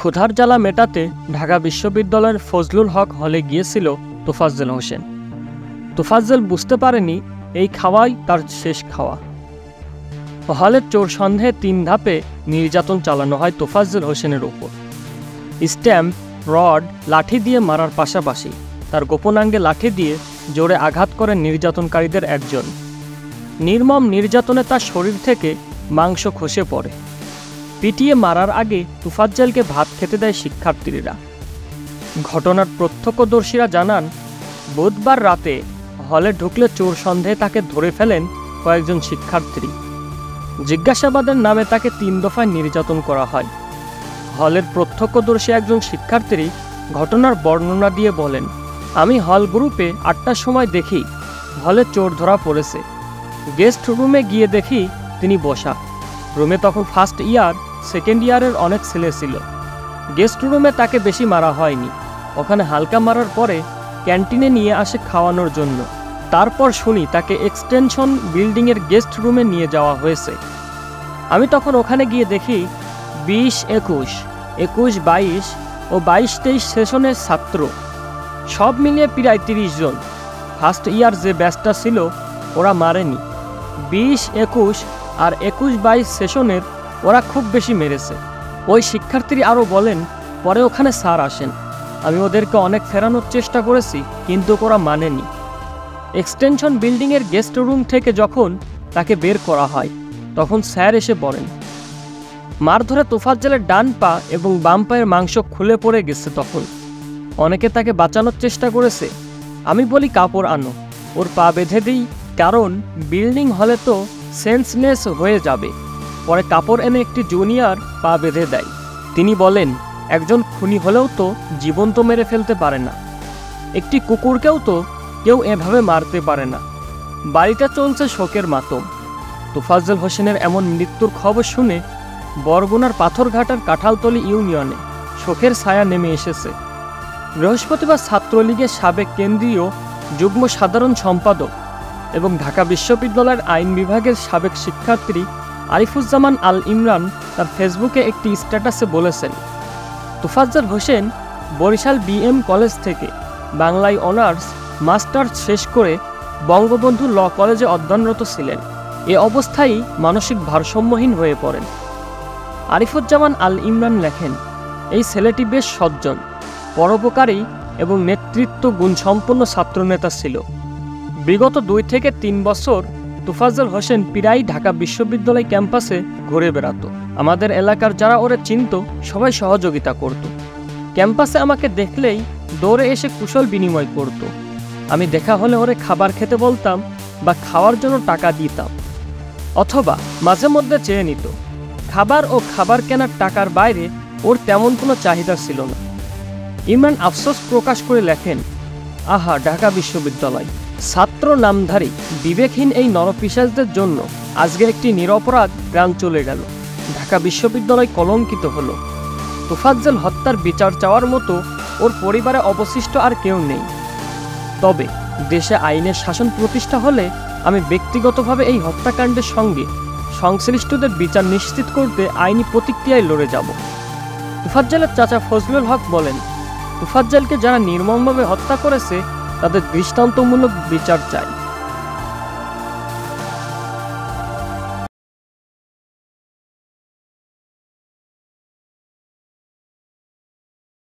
ক্ষুধার জ্বালা মেটাতে ঢাকা বিশ্ববিদ্যালয়ের ফজলুল হক হলে গিয়েছিল তোফাজ্জল হোসেন। তোফাজ্জল বুঝতে পারেনি এই খাওয়াই তার শেষ খাওয়া। হলের চোর সন্দেহে 3 ধাপে নির্যাতন চালানো হয় তোফাজ্জল হোসেনের ওপর। স্ট্যাম্প, রড, লাঠি দিয়ে মারার পাশাপাশি তার গোপনাঙ্গে লাঠি দিয়ে জোরে আঘাত করেন নির্যাতনকারীদের একজন। নির্মম নির্যাতনে তার শরীর থেকে মাংস খসে পড়ে। পিটিয়ে মারার আগে তোফাজ্জলকে ভাত খেতে দেয় শিক্ষার্থীরা। ঘটনার প্রত্যক্ষদর্শীরা জানান, বুধবার রাতে হলে ঢুকলে চোর সন্দেহে তাকে ধরে ফেলেন কয়েকজন শিক্ষার্থী। জিজ্ঞাসাবাদের নামে তাকে 3 দফায় নির্যাতন করা হয়। হলের প্রত্যক্ষদর্শী একজন শিক্ষার্থী ঘটনার বর্ণনা দিয়ে বলেন, আমি হল গ্রুপে 8টার সময় দেখি হলে চোর ধরা পড়েছে। গেস্ট রুমে গিয়ে দেখি তিনি বসা। রুমে তখন ফার্স্ট ইয়ার, সেকেন্ড ইয়ারের অনেক ছেলে ছিল। গেস্ট রুমে তাকে বেশি মারা হয়নি। ওখানে হালকা মারার পরে ক্যান্টিনে নিয়ে আসে খাওয়ানোর জন্য। তারপর শুনি তাকে এক্সটেনশন বিল্ডিংয়ের গেস্ট রুমে নিয়ে যাওয়া হয়েছে। আমি তখন ওখানে গিয়ে দেখি 20, 21, 21, 22 ও 22-23 সেশনের ছাত্র, সব মিলিয়ে প্রায় 30 জন। ফার্স্ট ইয়ার যে ব্যাচটা ছিল ওরা মারেনি। 20, 21 আর 21, 22 সেশনের ওরা খুব বেশি মেরেছে। ওই শিক্ষার্থী আরও বলেন, পরে ওখানে স্যার আসেন। আমি ওদেরকে অনেক ফেরানোর চেষ্টা করেছি, কিন্তু ওরা মানেনি। এক্সটেনশন বিল্ডিংয়ের গেস্ট রুম থেকে যখন তাকে বের করা হয় তখন স্যার এসে বলেন। মার ধরে তোফাজ্জলের ডান পা এবং বাম পায়ের মাংস খুলে পড়ে গেছে। তখন অনেকে তাকে বাঁচানোর চেষ্টা করেছে। আমি বলি কাপড় আনো, ওর পা বেঁধে দিই, কারণ বিল্ডিং হলে তো সেন্সলেস হয়ে যাবে। পরে কাপড় এনে একটি জুনিয়র পা বেঁধে দেয়। তিনি বলেন, একজন খুনি হলেও তো জীবন্ত মেরে ফেলতে পারে না, একটি কুকুরকেও তো কেউ এভাবে মারতে পারে না। বাড়িটা চলছে শোকের মাতম। তোফাজ্জল হোসেনের এমন মৃত্যুর খবর শুনে বরগুনার পাথরঘাটার কাঁঠালতলী ইউনিয়নে শোকের ছায়া নেমে এসেছে। বৃহস্পতিবার ছাত্রলীগের সাবেক কেন্দ্রীয় যুগ্ম সাধারণ সম্পাদক এবং ঢাকা বিশ্ববিদ্যালয়ের আইন বিভাগের সাবেক শিক্ষার্থী আরিফুজ্জামান আল ইমরান তার ফেসবুকে একটি স্ট্যাটাসে বলেছেন, তোফাজ্জল হোসেন বরিশাল BM কলেজ থেকে বাংলায় অনার্স মাস্টার্স শেষ করে বঙ্গবন্ধু ল কলেজে অধ্যয়নরত ছিলেন। এ অবস্থায় মানসিক ভারসাম্যহীন হয়ে পড়েন। আরিফুজ্জামান আল ইমরান লেখেন, এই ছেলেটি বেশ সজ্জন, পরোপকারী এবং নেতৃত্ব গুণসম্পন্ন ছাত্রনেতা ছিল। বিগত 2 থেকে 3 বছর তোফাজ্জল হোসেন প্রায়ই ঢাকা বিশ্ববিদ্যালয় ক্যাম্পাসে ঘুরে বেড়াত। আমাদের এলাকার যারা ওরে চিনত সবাই সহযোগিতা করত। ক্যাম্পাসে আমাকে দেখলেই দৌড়ে এসে কুশল বিনিময় করত। আমি দেখা হলে ওরে খাবার খেতে বলতাম বা খাওয়ার জন্য টাকা দিতাম, অথবা মাঝে মধ্যে চেয়ে নিত। খাবার ও খাবার কেনার টাকার বাইরে ওর তেমন কোনো চাহিদা ছিল না। ইমরান আফসোস প্রকাশ করে লেখেন, আহা ঢাকা বিশ্ববিদ্যালয়, ছাত্র নামধারী বিবেকহীন এই নরপিশাচদের জন্য আজকে একটি নিরপরাধ প্রাণ চলে গেল। ঢাকা বিশ্ববিদ্যালয় কলঙ্কিত হলো। তোফাজ্জল হত্যার বিচার চাওয়ার মতো ওর পরিবারে অবশিষ্ট আর কেউ নেই। তবে দেশে আইনের শাসন প্রতিষ্ঠা হলে আমি ব্যক্তিগতভাবে এই হত্যাকাণ্ডের সঙ্গে সংশ্লিষ্টদের বিচার নিশ্চিত করতে আইনি প্রতিক্রিয়ায় লড়ে যাব। তোফাজ্জলের চাচা ফজলুল হক বলেন, তোফাজ্জলকে যারা নির্মমভাবে হত্যা করেছে তাদের দৃষ্টান্তমূলক বিচার চাই।